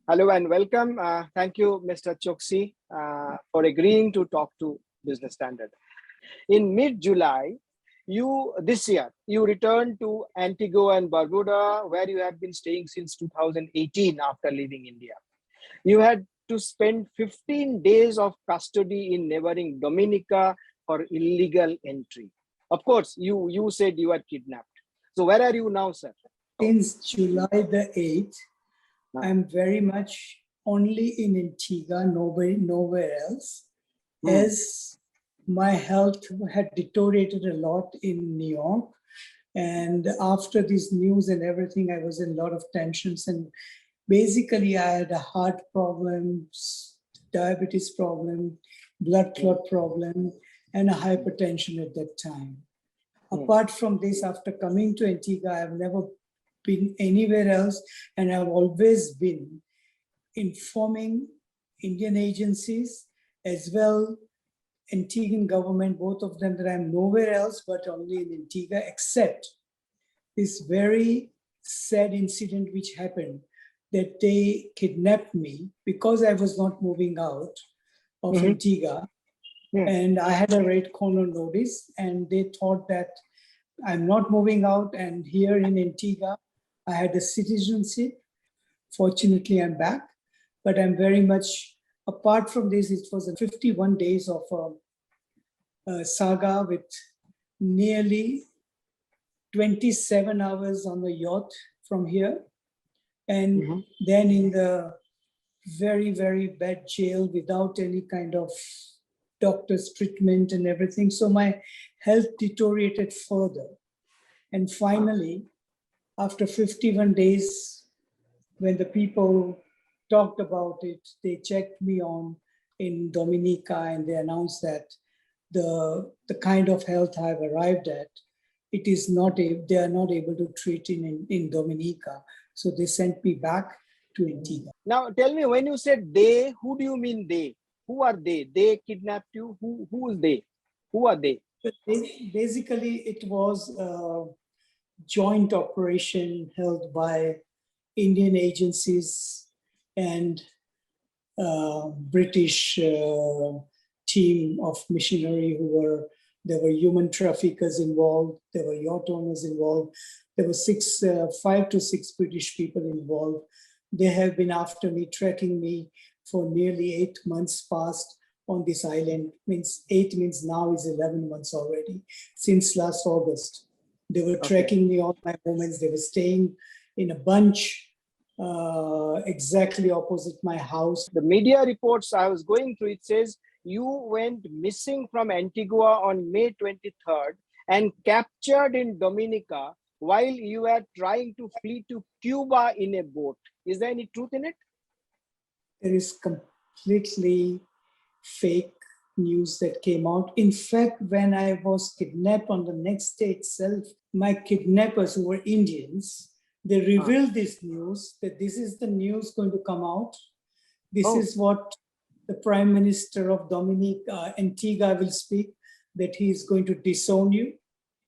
Hello and welcome. Thank you, Mr. Choksi, for agreeing to talk to Business Standard. In mid-July, this year, you returned to Antigua and Barbuda, where you have been staying since 2018 after leaving India. You had to spend 15 days of custody in neighboring Dominica for illegal entry. Of course, you said you were kidnapped. So where are you now, sir? Since July the 8th, I'm very much only in Antigua, nowhere else, as my health had deteriorated a lot in New York. And after this news and everything, I was in a lot of tensions. And basically, I had a heart problems, diabetes problem, blood clot problem, and a hypertension at that time. Apart from this, after coming to Antigua, I've never been anywhere else, and I've always been informing Indian agencies as well Antiguan government, both of them, that I'm nowhere else but only in Antigua, except this very sad incident which happened, that they kidnapped me because I was not moving out of Antigua. And I had a red corner notice, and they thought that I'm not moving out. And here in Antigua, I had a citizenship. Fortunately, I'm back, but I'm very much, apart from this, it was 51 days of a saga with nearly 27 hours on the yacht from here. And then in the very, very bad jail without any kind of doctor's treatment and everything. So my health deteriorated further. And finally, after 51 days, when the people talked about it, they checked me on in Dominica, and they announced that the kind of health I've arrived at, it is not they are not able to treat in Dominica. So they sent me back to Antigua. Now tell me, when you said they, who do you mean they? Who are they? They kidnapped you? Who is they? Who are they? Basically, it was a joint operation held by Indian agencies and British team of missionary there were human traffickers involved, there were yacht owners involved, there were 5 to 6 British people involved. They have been after me, tracking me for nearly 8 months past on this island. Means 8 means now is 11 months already, since last August. They were tracking me all my movements. They were staying in a bunch exactly opposite my house. The media reports I was going through, it says you went missing from Antigua on May 23rd and captured in Dominica while you were trying to flee to Cuba in a boat. Is there any truth in it? There is completely fake news that came out. In fact, when I was kidnapped on the next day itself, my kidnappers, who were Indians, they revealed this news, that this is the news going to come out. This is what the Prime Minister of Antigua will speak, that he is going to disown you.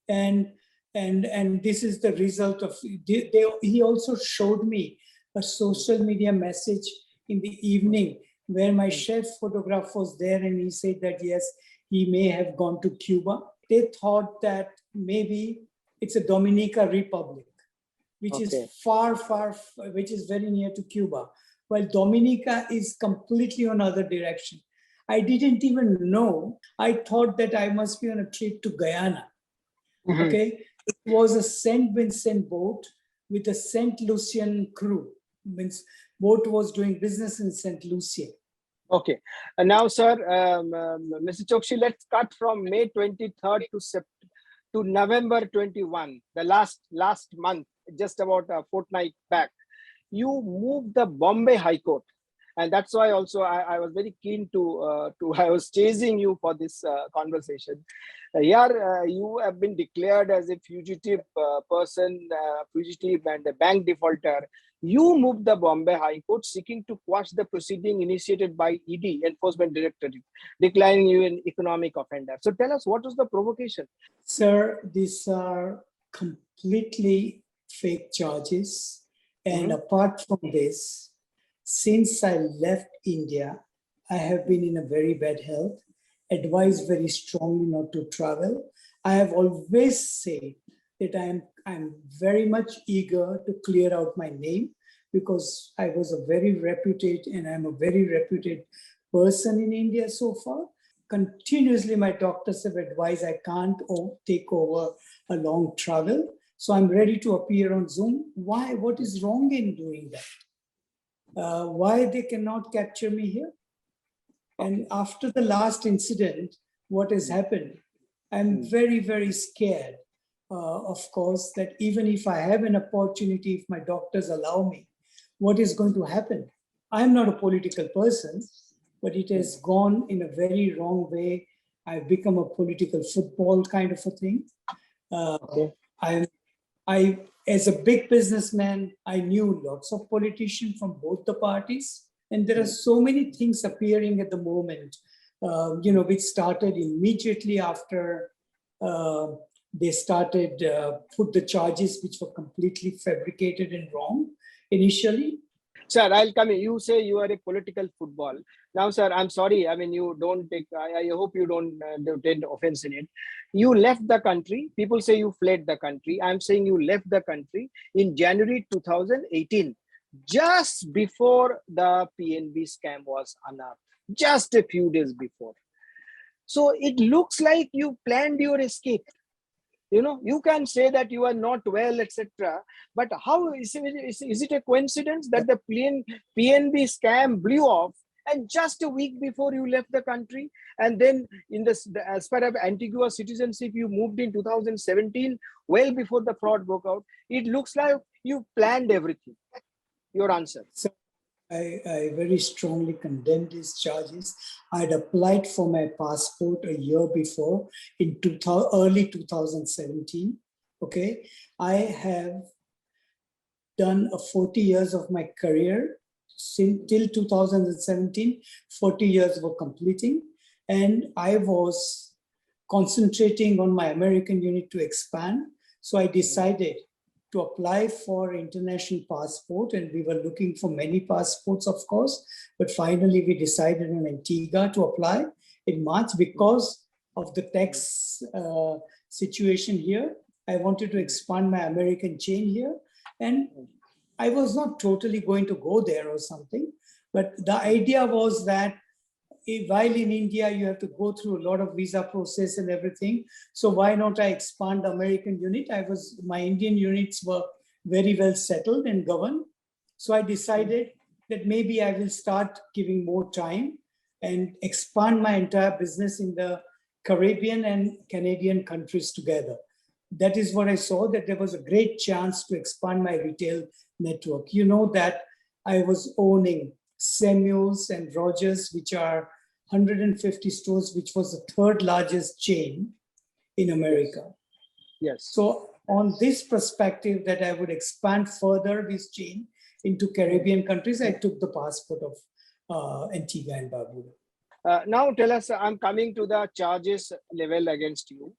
And this is the result of, he also showed me a social media message in the evening where my chef photograph was there, and he said that yes, he may have gone to Cuba. They thought that maybe it's a Dominica Republic, which is which is very near to Cuba, while Dominica is completely on other direction. I didn't even know. I thought that I must be on a trip to Guyana. Okay, it was a Saint Vincent boat with a Saint Lucian crew. Means boat was doing business in Saint Lucia. Okay, and now, sir, Mr. Choksi, let's cut from May 23rd to November 21, the last month, just about a fortnight back. You moved the Bombay High Court, and that's why also I was very keen to I was chasing you for this conversation. Here you have been declared as a fugitive fugitive and a bank defaulter. You moved the Bombay High Court seeking to quash the proceeding initiated by ED, Enforcement Directorate, declaring you an economic offender. So tell us, what was the provocation? Sir, these are completely fake charges. And apart from this, Since I left India, I have been in a very bad health, advised very strongly not to travel. I have always said that I'm very much eager to clear out my name because I was a very reputed and I'm a very reputed person in India so far. Continuously, my doctors have advised I can't take over a long travel. So I'm ready to appear on Zoom. Why? What is wrong in doing that? Why they cannot capture me here? And after the last incident, what has happened? I'm very, very scared, of course, that even if I have an opportunity, if my doctors allow me, what is going to happen? I'm not a political person, but it has gone in a very wrong way. I've become a political football kind of a thing. I, as a big businessman, I knew lots of politicians from both the parties. And there are so many things appearing at the moment, which started immediately after they started put the charges which were completely fabricated and wrong initially. Sir, I'll come in. You say you are a political football. Now, sir, I'm sorry. I mean, you don't take, I hope you don't take offense in it. You left the country. People say you fled the country. I'm saying you left the country in January 2018, just before the PNB scam was unearthed, just a few days before. So it looks like you planned your escape. You can say that you are not well, etc. But how is it a coincidence that the PNB scam blew off and just a week before you left the country? And then as part of Antigua citizenship, you moved in 2017, well before the fraud broke out. It looks like you planned everything. Your answer. So I very strongly condemn these charges. I had applied for my passport a year before in early 2017. Okay, I have done 40 years of my career till 2017. 40 years were completing, and I was concentrating on my American unit to expand. So I decided to apply for international passport, and we were looking for many passports, of course, but finally we decided on Antigua to apply in March because of the tax situation here. I wanted to expand my American chain here, and I was not totally going to go there or something, but the idea was that while in India, you have to go through a lot of visa process and everything. So why not I expand the American unit? My Indian units were very well settled and governed. So I decided that maybe I will start giving more time and expand my entire business in the Caribbean and Canadian countries together. That is what I saw, that there was a great chance to expand my retail network. You know that I was owning Samuels and Rogers, which are 150 stores, which was the third largest chain in America. Yes. So on this perspective that I would expand further this chain into Caribbean countries, I took the passport of Antigua and Barbuda. Now tell us, I'm coming to the charges level against you.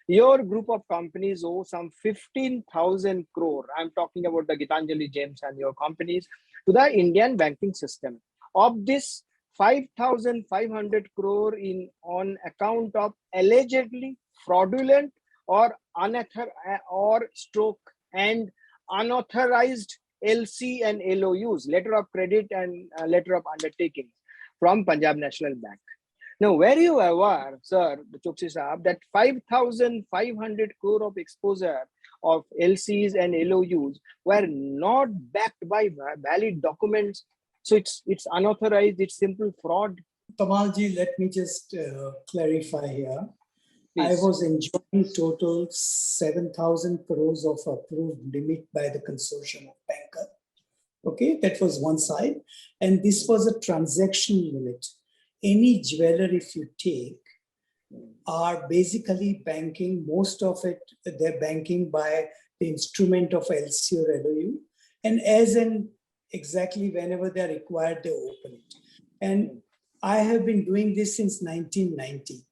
Your group of companies owe some 15,000 crore. I'm talking about the Gitanjali Gems and your companies to the Indian banking system. Of this, 5,500 crore on account of allegedly fraudulent or unauthorized LC and LOUs, letter of credit and letter of undertaking from Punjab National Bank. Now, were you aware, sir, Choksi Sahab, that 5,500 crore of exposure of LCs and LOUs were not backed by valid documents? So it's unauthorized, it's simple fraud. Tamalji, let me just clarify here. Please. I was enjoying total 7,000 crores of approved limit by the consortium of bankers. Okay, that was one side. And this was a transaction limit. Any jeweler, if you take, are basically banking, most of it, they're banking by the instrument of LC or LOU. And as in exactly whenever they're required, they open it. And I have been doing this since 1990.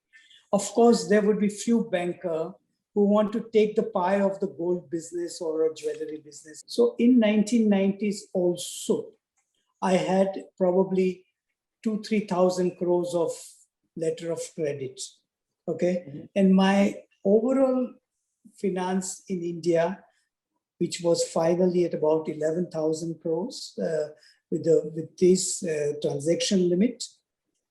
Of course, there would be few bankers who want to take the pie of the gold business or a jewelry business. So in 1990s also, I had probably 2,000-3,000 crores of letter of credit. Okay. Mhm. And my overall finance in India, which was finally at about 11,000 crores with this transaction limit,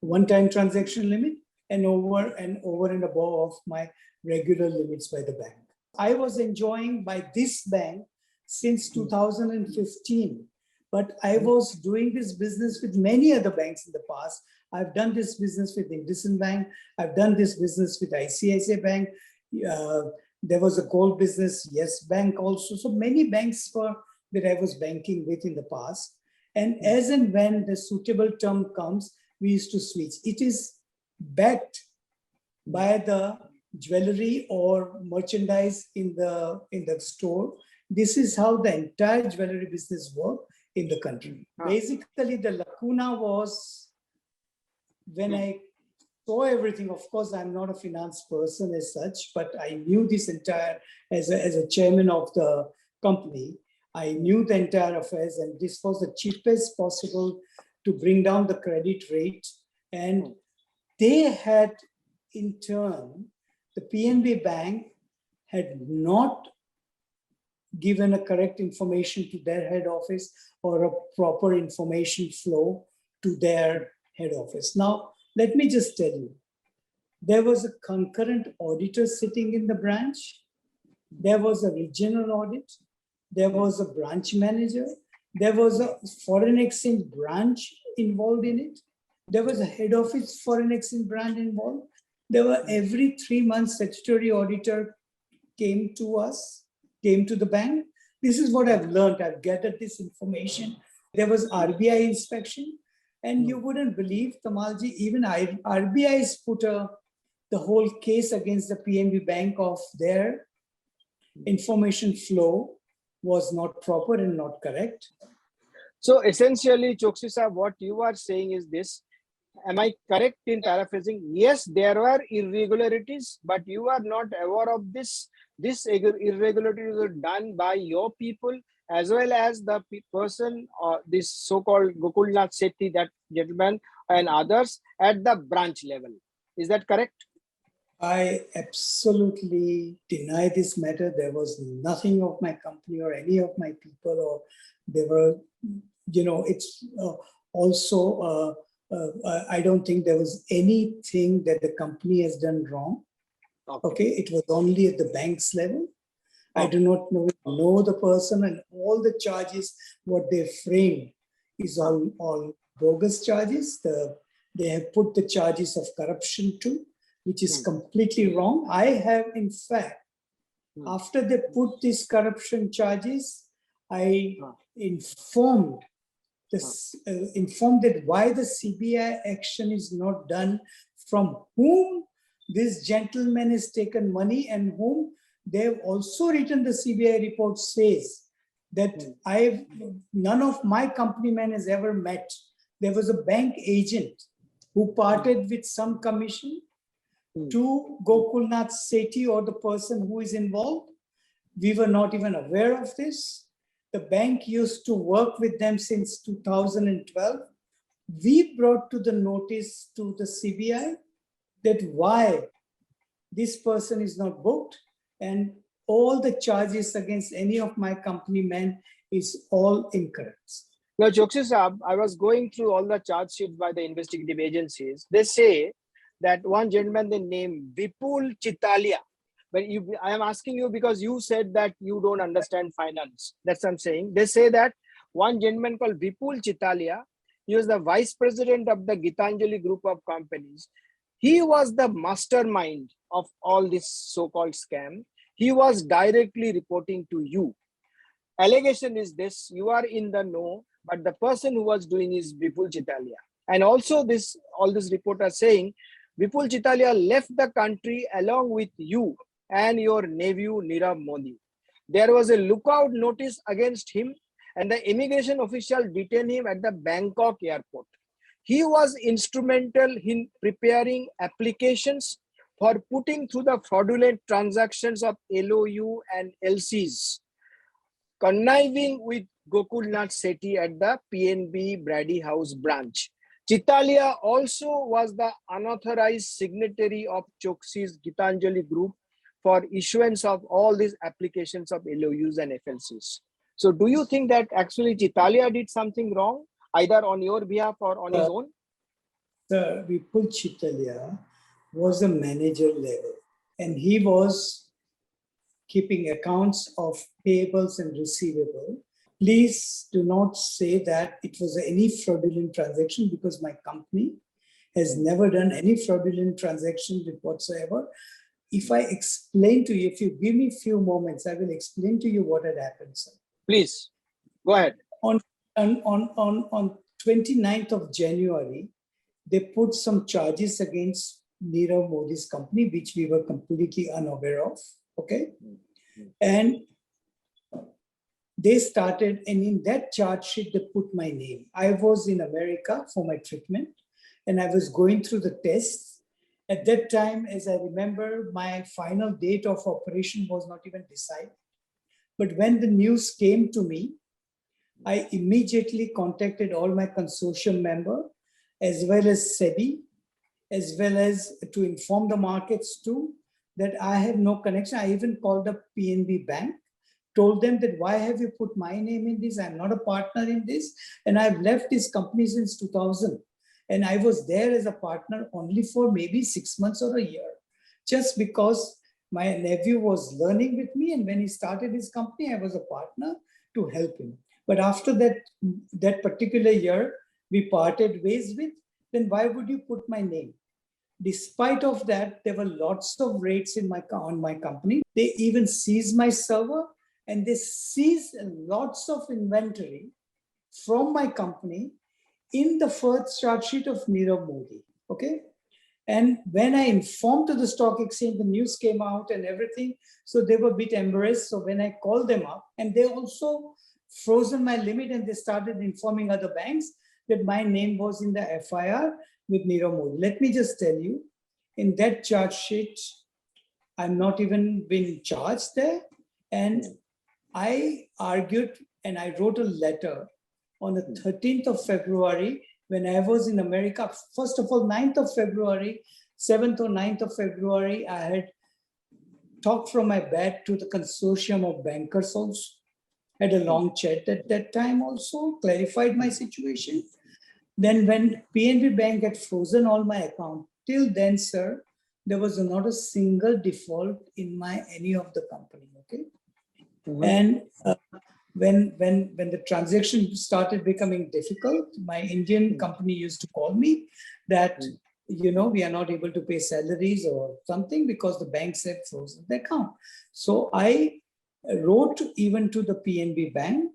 one-time transaction limit, and over and above of my regular limits by the bank. I was enjoying by this bank since 2015, but I was doing this business with many other banks in the past. I've done this business with IndusInd Bank. I've done this business with ICICI Bank. There was a gold business, Yes Bank also. So many banks that I was banking with in the past. And as and when the suitable term comes, we used to switch. It is backed by the jewelry or merchandise in the store. This is how the entire jewelry business worked in the country. Basically, the lacuna was when I saw everything. Of course, I'm not a finance person as such, but I knew this entire, as a chairman of the company, I knew the entire affairs, and this was the cheapest possible to bring down the credit rate. And they had, in turn, the PNB Bank had not given a correct information to their head office or a proper information flow to their head office. Now, let me just tell you, there was a concurrent auditor sitting in the branch. There was a regional audit. There was a branch manager. There was a foreign exchange branch involved in it. There was a head office foreign exchange branch involved. There were every 3 months statutory auditor came to the bank. This is what I've learned. I've gathered this information. There was RBI inspection. And you wouldn't believe, Tamalji, even RBI has put the whole case against the PNB Bank of their information flow was not proper and not correct. So essentially, Choksi sir, what you are saying is this. Am I correct in paraphrasing? Yes, there were irregularities, but you are not aware of this. This irregularities were done by your people as well as the person, this so-called Gokulnath Sethi, that gentleman, and others at the branch level. Is that correct? I absolutely deny this matter. There was nothing of my company or any of my people, or there were, it's also, I don't think there was anything that the company has done wrong. Okay. It was only at the bank's level. I do not know the person, and all the charges, what they framed is all bogus charges. They have put the charges of corruption too, which is completely wrong. I have, in fact, after they put these corruption charges, I informed that why the CBI action is not done, from whom this gentleman has taken money, and whom they have also written. The CBI report says that none of my company man has ever met. There was a bank agent who parted with some commission to Gokulnath Sethi or the person who is involved. We were not even aware of this. The bank used to work with them since 2012. We brought to the notice to the CBI that why this person is not booked, and all the charges against any of my company men is all incorrect. Now, Choksi Saab, I was going through all the charge sheets by the investigative agencies. They say that one gentleman they named Vipul Chitalia. But I am asking you because you said that you don't understand finance. That's what I'm saying. They say that one gentleman called Vipul Chitalia, he was the vice president of the Gitanjali group of companies. He was the mastermind of all this so-called scam. He was directly reporting to you. Allegation is this: you are in the know, but the person who was doing is Vipul Chitalia. And also all this report are saying Vipul Chitalia left the country along with you and your nephew Nirav Modi. There was a lookout notice against him, and the immigration official detained him at the Bangkok airport. He was instrumental in preparing applications for putting through the fraudulent transactions of LOU and LCs, conniving with Gokulnath Sethi at the PNB Brady House branch. Chitalia also was the unauthorized signatory of Choksi's Gitanjali group for issuance of all these applications of LOUs and FLCs. So do you think that actually Chitalia did something wrong, either on your behalf or on his own? Sir, Vipul Chitalia was a manager level, and he was keeping accounts of payables and receivables. Please do not say that it was any fraudulent transaction, because my company has never done any fraudulent transaction with whatsoever. If I explain to you, if you give me a few moments, I will explain to you what had happened, sir. Please, go ahead. On 29th of January, they put some charges against Nirav Modi's company, which we were completely unaware of, okay? And they started, and in that charge sheet, they put my name. I was in America for my treatment, and I was going through the tests. At that time, as I remember, my final date of operation was not even decided. But when the news came to me, I immediately contacted all my consortium members, as well as SEBI, as well as to inform the markets too, that I have no connection. I even called up PNB Bank, told them that why have you put my name in this? I'm not a partner in this. And I've left this company since 2000. And I was there as a partner only for maybe 6 months or a year, just because my nephew was learning with me. And when he started his company, I was a partner to help him. But after that particular year, we parted ways with, then why would you put my name? Despite of that, there were lots of raids on my company. They even seized my server, and they seized lots of inventory from my company in the first charge sheet of Nirav Modi, okay? And when I informed to the stock exchange, the news came out and everything, so they were a bit embarrassed. So when I called them up, and they also frozen my limit, and they started informing other banks that my name was in the FIR with Nirav Modi. Let me just tell you, in that charge sheet, I'm not even been charged there. And I argued, and I wrote a letter on the 13th of February when I was in America. First of all, 9th of February, 7th or 9th of February, I had talked from my bed to the consortium of bankers also. Had a long chat at that time also, clarified my situation. Then when PNB Bank had frozen all my account, till then, sir, there was not a single default in any of the company, okay? And when the transaction started becoming difficult, my Indian company used to call me that, you know, we are not able to pay salaries or something because the banks had frozen the account. So I wrote even to the PNB Bank,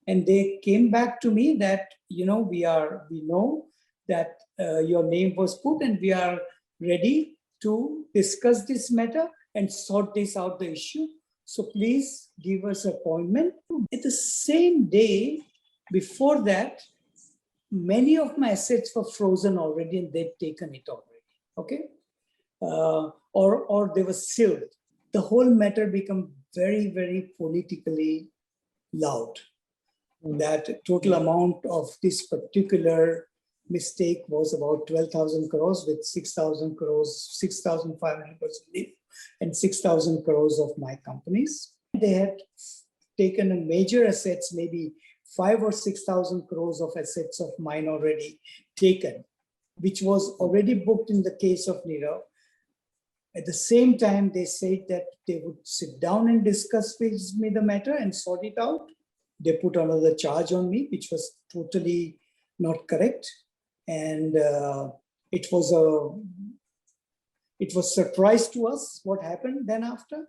and they came back to me that, you know, we know that your name was put, and we are ready to discuss this matter and sort this out, the issue. So please give us an appointment. At the same day, before that, many of my assets were frozen already, and they'd taken it already, okay? Or they were sealed. The whole matter became very, very politically loud. That total amount of this particular mistake was about 12,000 crores, with 6,000 crores, 6,500 crores and 6,000 crores of my companies. They had taken a major assets, maybe 5,000 or 6,000 crores of assets of mine already taken, which was already booked in the case of Nirav. At the same time, they said that they would sit down and discuss with me the matter and sort it out. They put another charge on me, which was totally not correct. And it was a surprise to us what happened then after.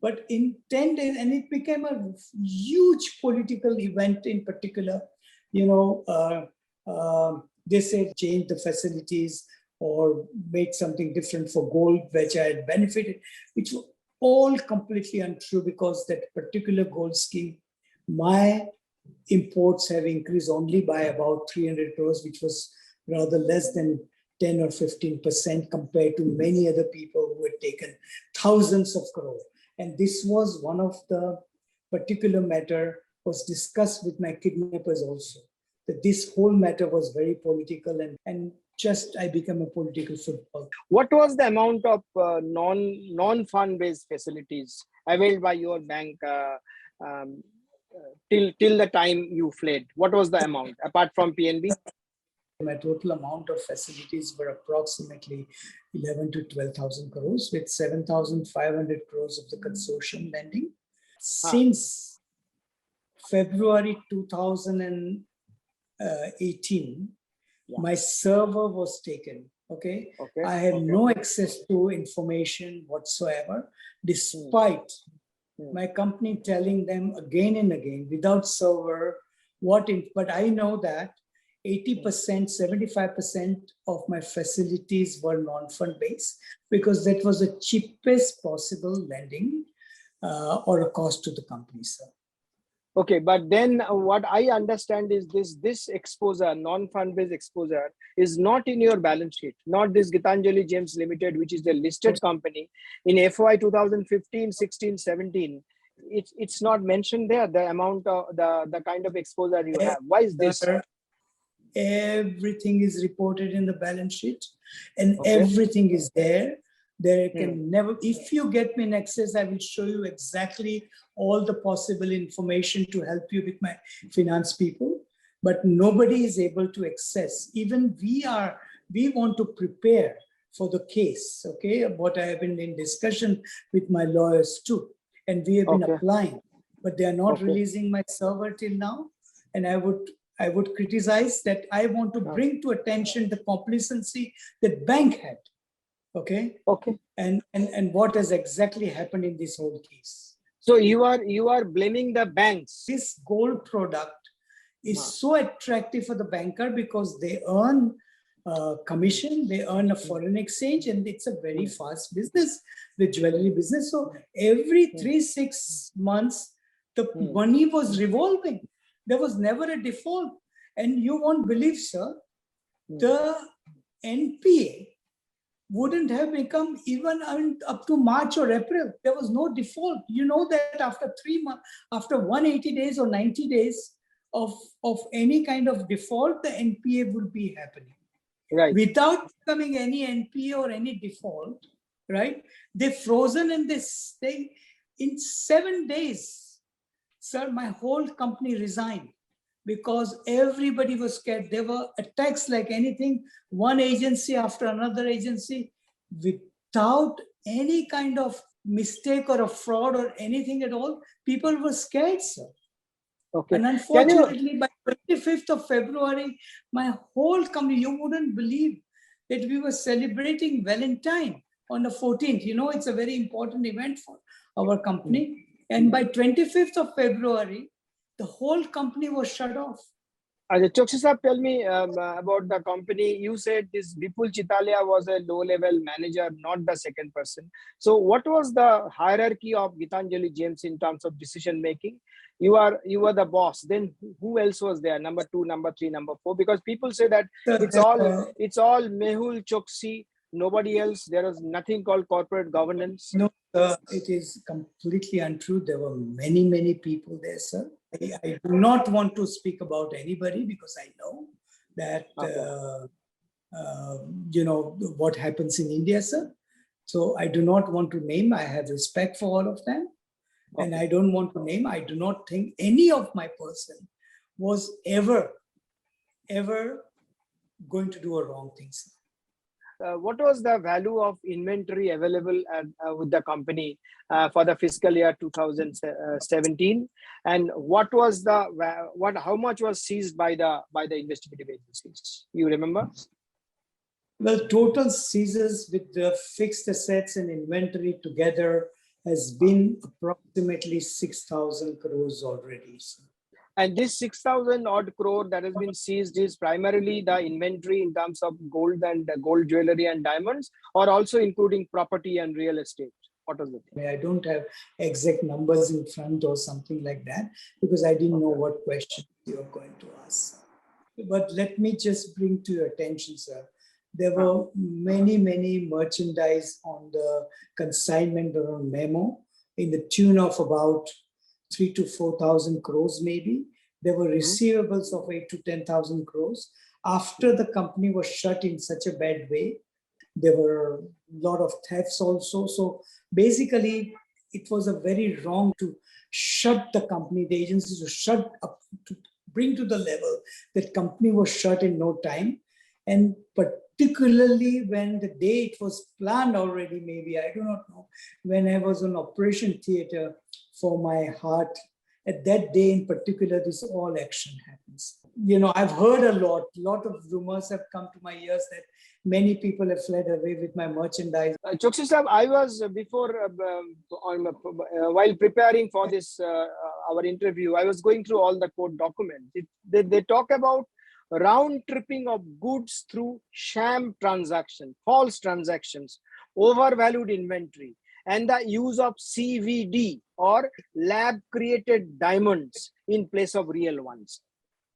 But in 10 days, and it became a huge political event in particular, you know, they said change the facilities or made something different for gold, which I had benefited, which were all completely untrue, because that particular gold scheme, my imports have increased only by about 300 crores, which was rather less than 10 or 15% compared to many other people who had taken thousands of crores. And this was one of the particular matter was discussed with my kidnappers also, that this whole matter was very political, and just I became a political football. What was the amount of non-fund based facilities availed by your bank um, till the time you fled? What was the amount apart from PNB? My total amount of facilities were approximately 11 to 12,000 crores, with 7,500 crores of the consortium lending. Since February 2018, my server was taken. Okay. I had no access to information whatsoever, despite my company telling them again and again, without server, but I know that 80%, 75% of my facilities were non-fund based, because that was the cheapest possible lending or a cost to the company, sir. Okay, but then what I understand is this exposure, non-fund based exposure, is not in your balance sheet, not this Gitanjali James Limited, which is the listed company in FY 2015, 16, 17. It's not mentioned there, the amount of the kind of exposure you have. Why is this? Everything is reported in the balance sheet, and everything is there. There can never, if you get me in access, I will show you exactly all the possible information to help you with my finance people, but nobody is able to access. Even we want to prepare for the case, okay? What I have been in discussion with my lawyers too, and we have been applying, but they are not releasing my server till now. And I would criticize that. I want to bring to attention the complacency that bank had. Okay. And what has exactly happened in this whole case. So you are blaming the banks. This gold product is so attractive for the banker because they earn commission, they earn a foreign exchange, and it's a very fast business, the jewelry business. So every 3-6 months, the money was revolving. There was never a default. And you won't believe, sir, the NPA wouldn't have become even up to March or April. There was no default. You know that after 3 months, after 180 days or 90 days of any kind of default, the NPA will be happening. Right. Without becoming any NPA or any default, right? They frozen and they in 7 days, sir, my whole company resigned because everybody was scared. There were attacks like anything, one agency after another agency, without any kind of mistake or a fraud or anything at all. People were scared, sir. Okay. And unfortunately, by 25th of February, my whole company, you wouldn't believe that we were celebrating Valentine on the 14th. You know, it's a very important event for our company. And by 25th of February, the whole company was shut off. Choksi sir, tell me about the company. You said this Vipul Chitalia was a low-level manager, not the second person. So what was the hierarchy of Gitanjali James in terms of decision making? You are the boss. Then who else was there? Number 2, number 3, number 4? Because people say that it's all Mehul Choksi, nobody else. There was nothing called corporate governance. No, it is completely untrue. There were many people there, sir. I do not want to speak about anybody because I know that, you know, what happens in India, sir. So I do not want to name. I have respect for all of them. And I don't want to name. I do not think any of my person was ever going to do a wrong thing, sir. What was the value of inventory available with the company for the fiscal year 2017, and what was how much was seized by the investigative agencies? You remember? Well, total seizures with the fixed assets and inventory together has been approximately 6,000 crores already. And this 6,000 odd crore that has been seized is primarily the inventory in terms of gold and gold jewelry and diamonds, or also including property and real estate? What was it? I don't have exact numbers in front or something like that because I didn't know what questions you are going to ask. But let me just bring to your attention, sir. There were many merchandise on the consignment or on memo in the tune of about 3 to 4,000 crores maybe. There were receivables of 8 to 10,000 crores. After the company was shut in such a bad way, there were a lot of thefts also. So basically, it was a very wrong to shut the company, the agencies to shut up, to bring to the level that company was shut in no time. And particularly when the day it was planned already, maybe, I do not know, when I was on operation theater for my heart, at that day in particular, this all action happens. You know, I've heard a lot of rumors have come to my ears that many people have fled away with my merchandise. Choksi Sahab, I was while preparing for this our interview, I was going through all the court documents. They talk about round tripping of goods through sham transaction, false transactions, overvalued inventory, and the use of CVD or lab created diamonds in place of real ones.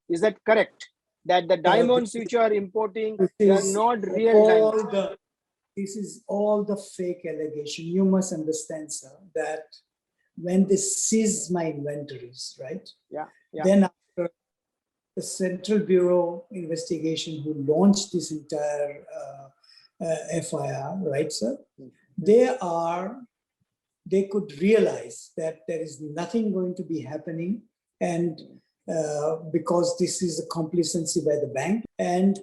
Is that correct? That the diamonds which you are importing are not real diamonds? This is all the fake allegation. You must understand, sir, that when they seize my inventories, right? Yeah. Then after the Central Bureau investigation who launched this entire FIR, right, sir? They could realize that there is nothing going to be happening, and because this is a complacency by the bank. And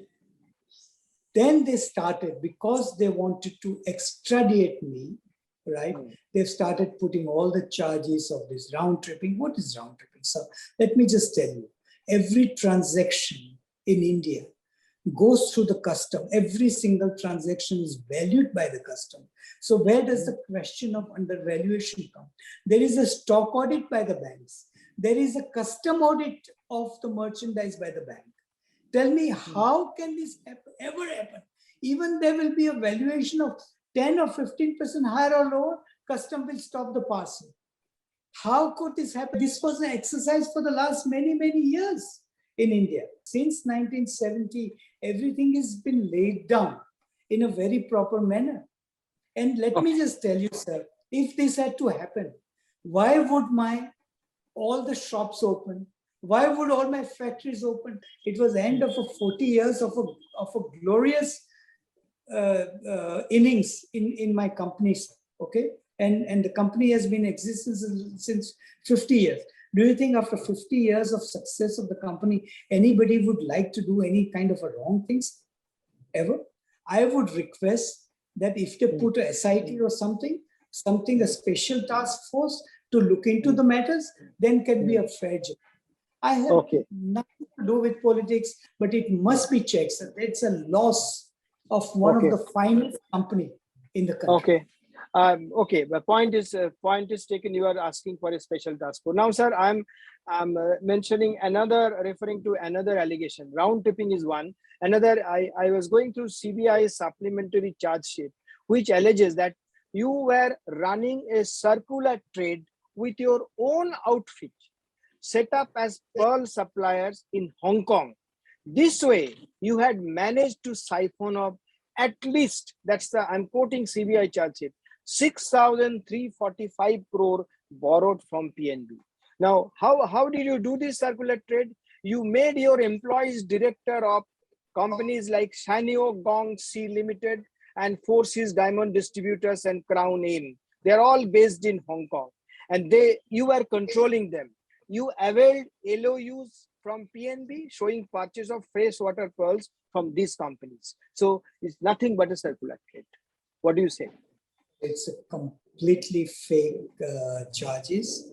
then they started, because they wanted to extradite me, right? They've started putting all the charges of this round tripping. What is round tripping? So let me just tell you, every transaction in India goes through the custom. Every single transaction is valued by the custom. So where does the question of undervaluation come? There is a stock audit by the banks. There is a custom audit of the merchandise by the bank. Tell me, how can this ever happen? Even there will be a valuation of 10 or 15% higher or lower, custom will stop the parcel. How could this happen? This was an exercise for the last many, many years in India. Since 1970, everything has been laid down in a very proper manner. And let me just tell you, sir, if this had to happen, why would all the shops open? Why would all my factories open? It was the end of 40 years of a glorious innings in my company, okay? And the company has been in existence since 50 years. Do you think after 50 years of success of the company, anybody would like to do any kind of a wrong things ever? I would request that if they put a SIT or something, a special task force to look into the matters, then can be a fair job. I have nothing to do with politics, but it must be checked. It's a loss of one of the finest company in the country. The point is taken. You are asking for a special task force. Now, sir, I'm referring to another allegation. Round tripping is one. Another, I was going through CBI's supplementary charge sheet, which alleges that you were running a circular trade with your own outfit, set up as pearl suppliers in Hong Kong. This way, you had managed to siphon off at least, I'm quoting CBI charge sheet, 6,345 crore borrowed from PNB. Now, how did you do this circular trade? You made your employees director of companies like Sanyo Gong C Limited and Four Seas Diamond Distributors and Crown Inn. They're all based in Hong Kong, and you were controlling them. You availed LOUs from PNB showing purchase of freshwater pearls from these companies. So it's nothing but a circular trade. What do you say? It's a completely fake charges.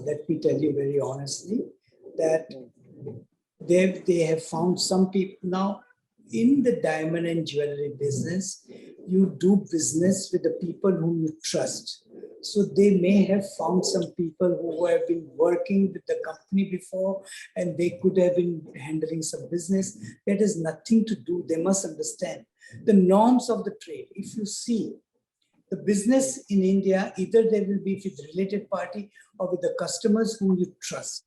Let me tell you very honestly that they have found some people. Now, in the diamond and jewelry business, you do business with the people whom you trust. So they may have found some people who have been working with the company before, and they could have been handling some business. That has nothing to do. They must understand the norms of the trade. If you see the business in India, either they will be with the related party or with the customers whom you trust.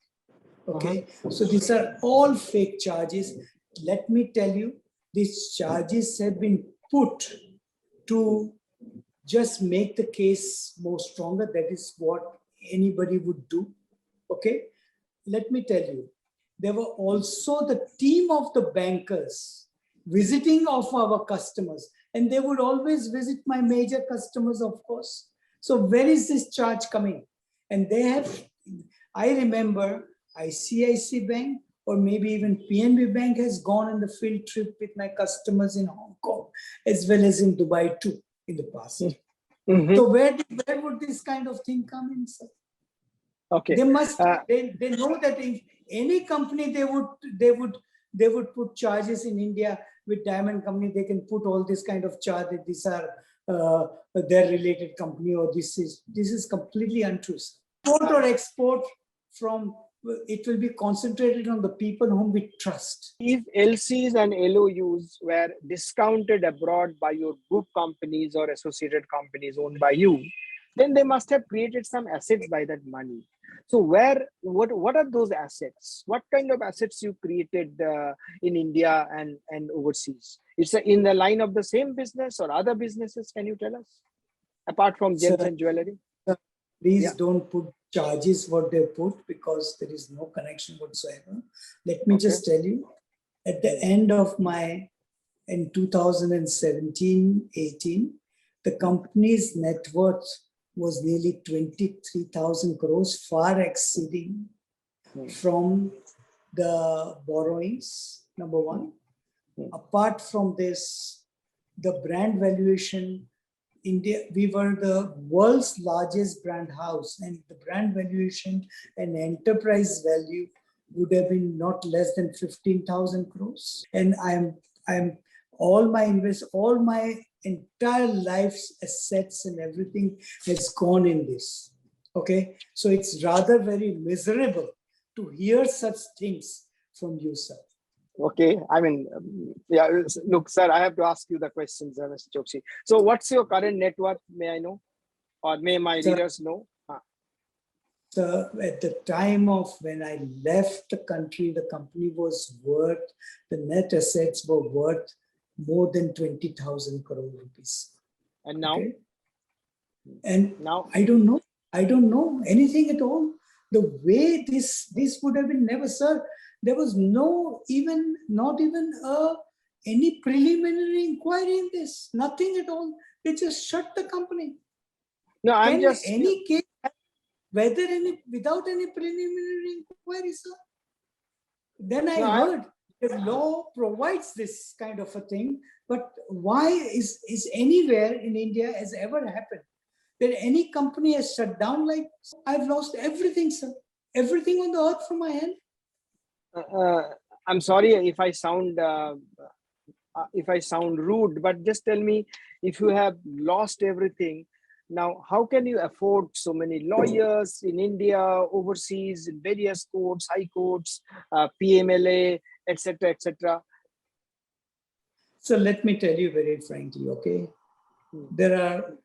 Okay, so these are all fake charges. Let me tell you, these charges have been put to just make the case more stronger. That is what anybody would do. Okay, let me tell you, there were also the team of the bankers visiting of our customers, and they would always visit my major customers, of course. So where is this charge coming? And they have, I remember ICICI Bank or maybe even PNB Bank has gone on the field trip with my customers in Hong Kong, as well as in Dubai too in the past. Mhm. So where would this kind of thing come in, sir? Okay. They must, they know that in any company they would put charges in India with diamond company. They can put all this kind of charge that these are their related company, or this is completely untrue. Import or export from, it will be concentrated on the people whom we trust. If LCs and LOUs were discounted abroad by your group companies or associated companies owned by you, then they must have created some assets by that money. So what are those assets? What kind of assets you created in India and overseas? It's in the line of the same business or other businesses? Can you tell us? Apart from gems and jewelry? Please don't put charges what they put, because there is no connection whatsoever. Let me just tell you, at the end of in 2017-18, the company's net worth was nearly 23,000 crores, far exceeding from the borrowings, number one. Apart from this, the brand valuation, India, we were the world's largest brand house, and the brand valuation and enterprise value would have been not less than 15,000 crores. And all my entire life's assets and everything has gone in this. Okay, so it's rather very miserable to hear such things from you, sir. Okay, I mean, look, sir, I have to ask you the questions, Mr. Choksi. So what's your current net worth, may I know? Or may my readers know? So at the time of when I left the country, the company was worth, the net assets were worth more than 20,000 crore rupees. And now? Okay? And now I don't know anything at all. The way this would have been never, sir. There was not even any preliminary inquiry in this. Nothing at all. They just shut the company. No, I'm just any case, without any preliminary inquiry, sir. Then I heard the law provides this kind of a thing, but why is anywhere in India has ever happened that any company has shut down like I've lost everything, sir. Everything on the earth from my hand. I'm sorry if I sound rude, but just tell me, if you have lost everything, now how can you afford so many lawyers in India, overseas, in various courts, high courts, PMLA, etc., etc.? So let me tell you very frankly, okay? There are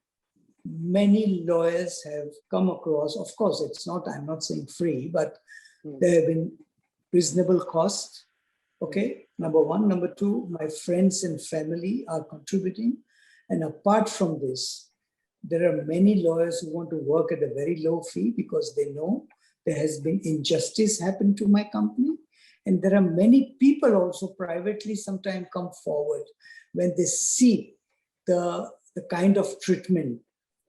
many lawyers have come across. Of course, I'm not saying free, but there have been reasonable cost. Okay, number one. Number two, my friends and family are contributing. And apart from this, there are many lawyers who want to work at a very low fee because they know there has been injustice happen to my company. And there are many people also privately sometimes come forward when they see the kind of treatment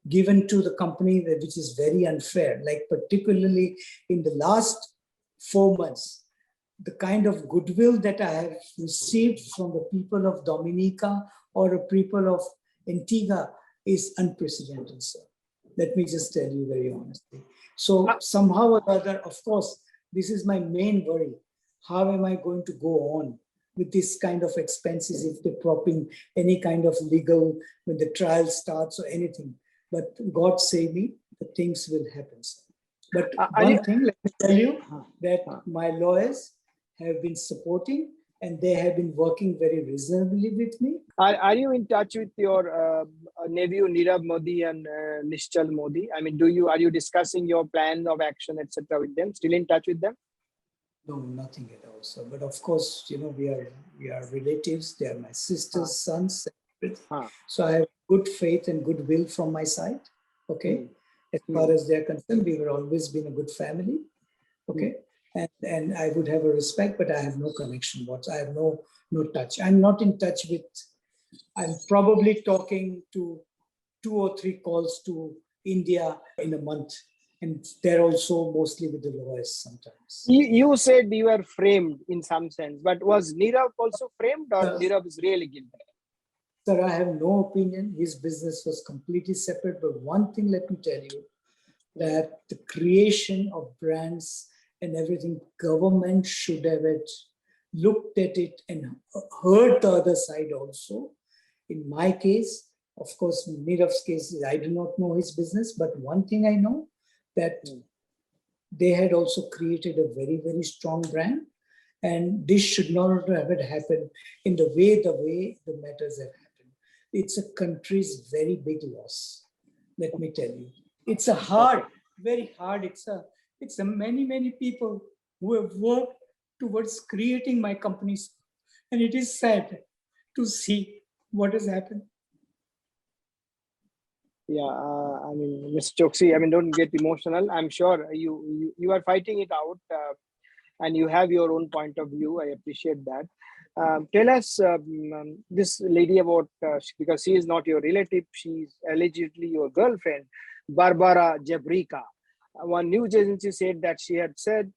given to the company, which is very unfair. Like particularly in the last 4 months, the kind of goodwill that I have received from the people of Dominica or the people of Antigua is unprecedented, sir. Let me just tell you very honestly. So somehow or other, of course, this is my main worry. How am I going to go on with this kind of expenses if they prop in any kind of legal, when the trial starts or anything? But God save me, the things will happen, sir. But one thing, let me tell you that my lawyers have been supporting and they have been working very reasonably with me. Are you in touch with your nephew Nirav Modi and Nishchal Modi? I mean, are you discussing your plan of action, etc. with them? Still in touch with them? No, nothing at all, sir. But of course, we are relatives. They are my sister's sons. So I have good faith and goodwill from my side. Okay. As far as they're concerned, we have always been a good family. Okay. And I would have a respect, but I have no connection. I have no touch. I'm not in touch with, I'm probably talking to 2 or 3 calls to India in a month. And they're also mostly with the lawyers sometimes. You said you were framed in some sense, but was Nirav also framed, or Nirav is really guilty? Sir, I have no opinion. His business was completely separate. But one thing, let me tell you, that the creation of brands and everything, government should have looked at it and heard the other side also. In my case, of course, Nirav's case, I do not know his business, but one thing I know, that they had also created a very, very strong brand. And this should not have happened in the way the matters have happened. It's a country's very big loss, let me tell you. It's a hard, very hard. It's a many people who have worked towards creating my companies. And it is sad to see what has happened. Yeah, I mean, Mr. Choksi, I mean, don't get emotional. I'm sure you are fighting it out, and you have your own point of view. I appreciate that. Tell us this lady about, because she is not your relative, she's allegedly your girlfriend, Barbara Jabarica. One news agency said that she had said,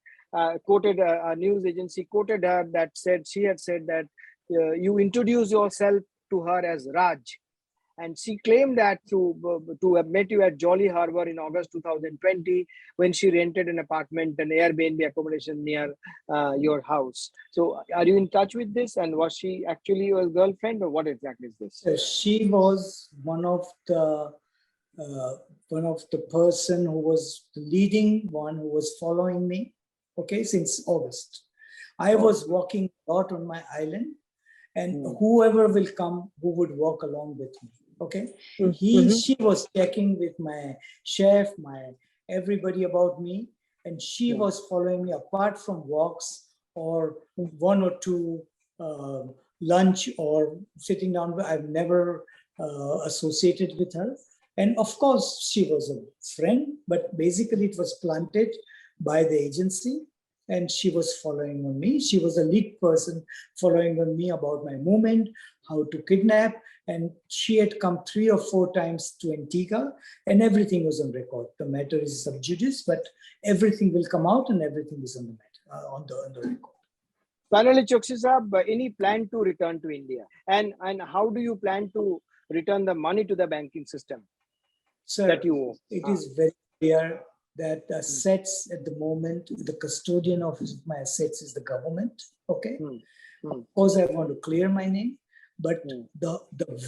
quoted a news agency quoted her that said she had said that you introduce yourself to her as Raj. And she claimed that to have met you at Jolly Harbor in August 2020 when she rented an apartment, an Airbnb accommodation near your house. So are you in touch with this? And was she actually your girlfriend, or what exactly is this? So she was one of the person who was the leading one, who was following me, okay, since August. I was walking a lot on my island, and whoever will come, who would walk along with me. Okay, she was checking with my chef, everybody about me, and she was following me apart from walks or 1 or 2 lunch or sitting down. I've never associated with her, and of course she was a friend, but basically it was planted by the agency. And she was following on me. She was a lead person following on me about my movement, how to kidnap. And she had come 3 or 4 times to Antigua, and everything was on record. The matter is sub judice, but everything will come out and everything is on the matter, on the record. Finally, Choksi Saab, any plan to return to India? And how do you plan to return the money to the banking system? Sir, that you owe? It is very clear that assets at the moment, the custodian of my assets is the government. Okay. Of course, I want to clear my name, but the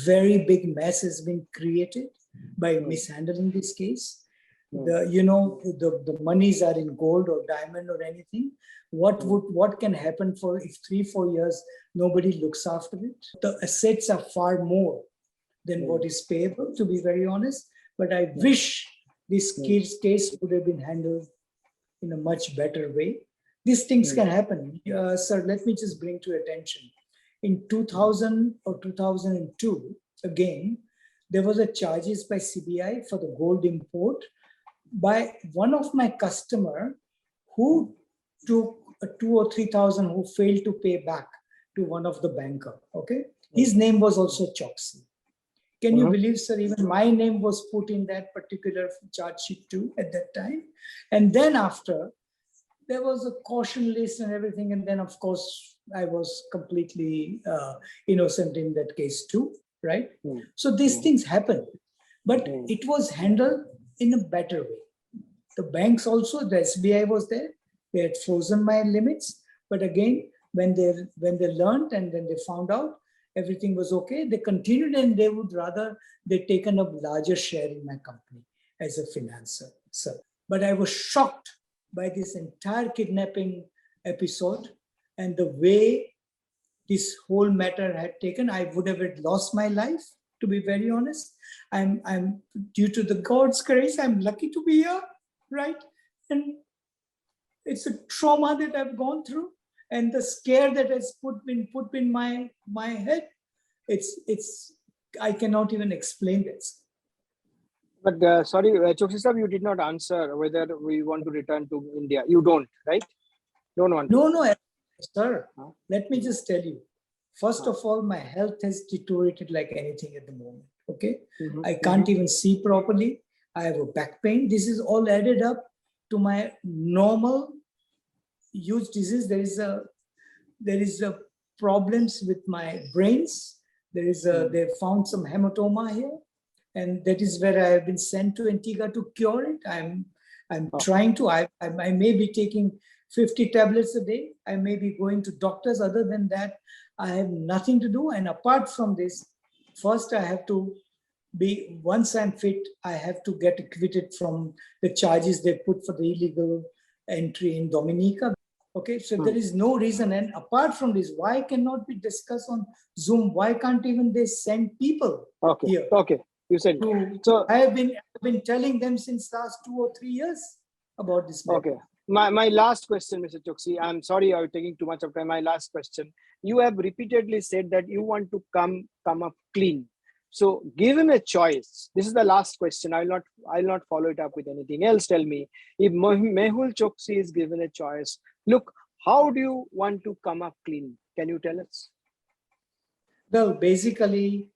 very big mess has been created by mishandling this case. The monies are in gold or diamond or anything. What can happen if 3-4 years nobody looks after it? The assets are far more than what is payable, to be very honest. But I wish this case would have been handled in a much better way. These things can happen. Sir, let me just bring to your attention. In 2000 or 2002, again, there was a charges by CBI for the gold import by one of my customer who took 2,000 or 3,000 who failed to pay back to one of the banker. Okay, his name was also Choksi. Can you believe, sir, even my name was put in that particular charge sheet too at that time. And then after, there was a caution list and everything. And then, of course, I was completely innocent in that case too, right? So these things happen. But it was handled in a better way. The banks also, the SBI was there. They had frozen my limits. But again, when they learned and then they found out, everything was okay, they continued, and they'd taken a larger share in my company as a financer, sir. But I was shocked by this entire kidnapping episode and the way this whole matter had taken. I would have lost my life, to be very honest. I'm due to the God's grace, I'm lucky to be here, right? And it's a trauma that I've gone through. And the scare that has been put in my head, I cannot even explain this. But sorry, Choksi sir, you did not answer whether we want to return to India. You don't, right? Don't want to. No, sir. Huh? Let me just tell you. First of all, my health has deteriorated like anything at the moment. Okay, I can't even see properly. I have a back pain. This is all added up to my normal huge disease. There is a problems with my brains. They found some hematoma here, and that is where I have been sent to Antigua to cure it. I'm trying to. I may be taking 50 tablets a day. I may be going to doctors. Other than that, I have nothing to do. And apart from this, first I have to once I'm fit, I have to get acquitted from the charges they put for the illegal entry in Dominica. Okay, so there is no reason. And apart from this, why cannot we discuss on Zoom? Why can't even they send people here? Okay, you said. So I have been telling them since last 2 or 3 years about this matter. Okay. My last question, Mr. Choksi, I'm sorry I'm taking too much of time. My last question. You have repeatedly said that you want to come up clean. So given a choice, this is the last question. I'll not follow it up with anything else. Tell me, if Mehul Choksi is given a choice, look, how do you want to come up clean? Can you tell us? Well, basically,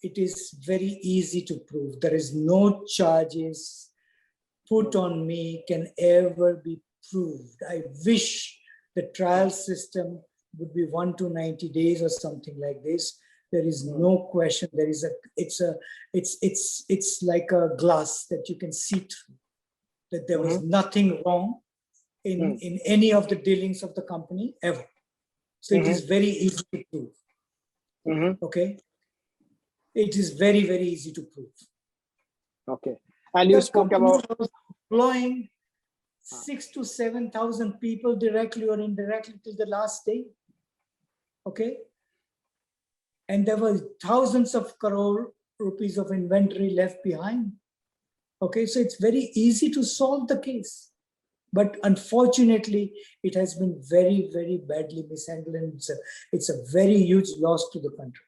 it is very easy to prove. There is no charges put on me can ever be proved. I wish the trial system would be 1 to 90 days or something like this. There is no question. It's like a glass that you can see through. That there was nothing wrong in any of the dealings of the company ever. So it is very easy to prove. Okay, it is very, very easy to prove. Okay, and you spoke about employing 6,000 to 7,000 people directly or indirectly till the last day. Okay. And there were thousands of crore rupees of inventory left behind. Okay, so it's very easy to solve the case. But unfortunately, it has been very, very badly mishandled. And it's a very huge loss to the country.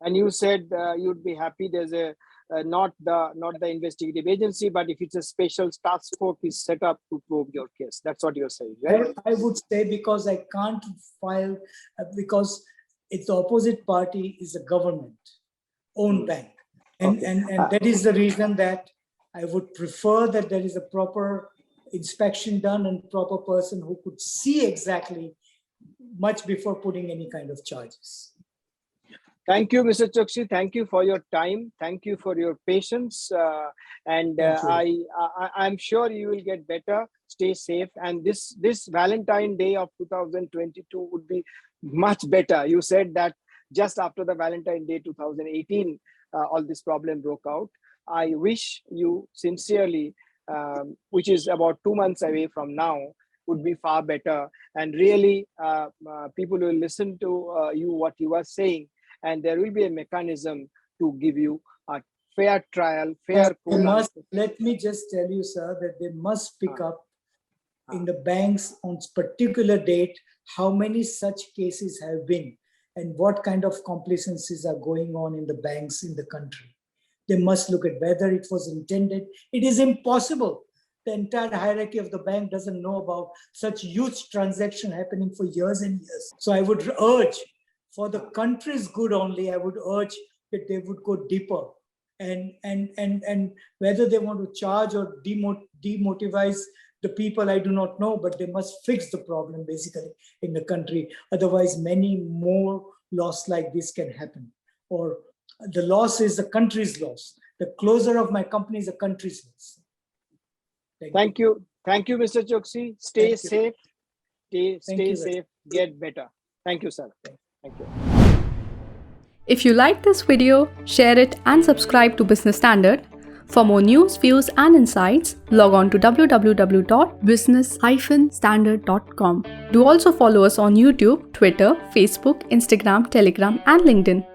And you said you'd be happy there's a not the investigative agency, but if it's a special task force is set up to probe your case. That's what you're saying, right? I would say because I can't file, because it's the opposite party is a government-owned bank. And that is the reason that I would prefer that there is a proper inspection done and proper person who could see exactly much before putting any kind of charges. Thank you, Mr. Choksi. Thank you for your time. Thank you for your patience. I'm sure you will get better. Stay safe. And this Valentine Day of 2022 would be much better. You said that just after the Valentine Day 2018, all this problem broke out. I wish you sincerely, which is about 2 months away from now, would be far better. And really, people will listen to you, what you are saying. And there will be a mechanism to give you a fair trial, fair court. Let me just tell you, sir, that they must pick up in the banks on particular date how many such cases have been and what kind of complacencies are going on in the banks in the country. They must look at whether it was intended. It is impossible. The entire hierarchy of the bank doesn't know about such huge transaction happening for years and years. So I would urge, for the country's good only, I would urge that they would go deeper. And whether they want to charge or demotivize the people, I do not know, but they must fix the problem basically in the country. Otherwise, many more loss like this can happen. Or the loss is the country's loss. The closure of my company is the country's loss. Thank you. Thank you, Mr. Choksi. Stay safe. Stay safe. Get better. Thank you, sir. Thank you. If you like this video, share it and subscribe to Business Standard. For more news, views and insights, log on to www.business-standard.com. Do also follow us on YouTube, Twitter, Facebook, Instagram, Telegram and LinkedIn.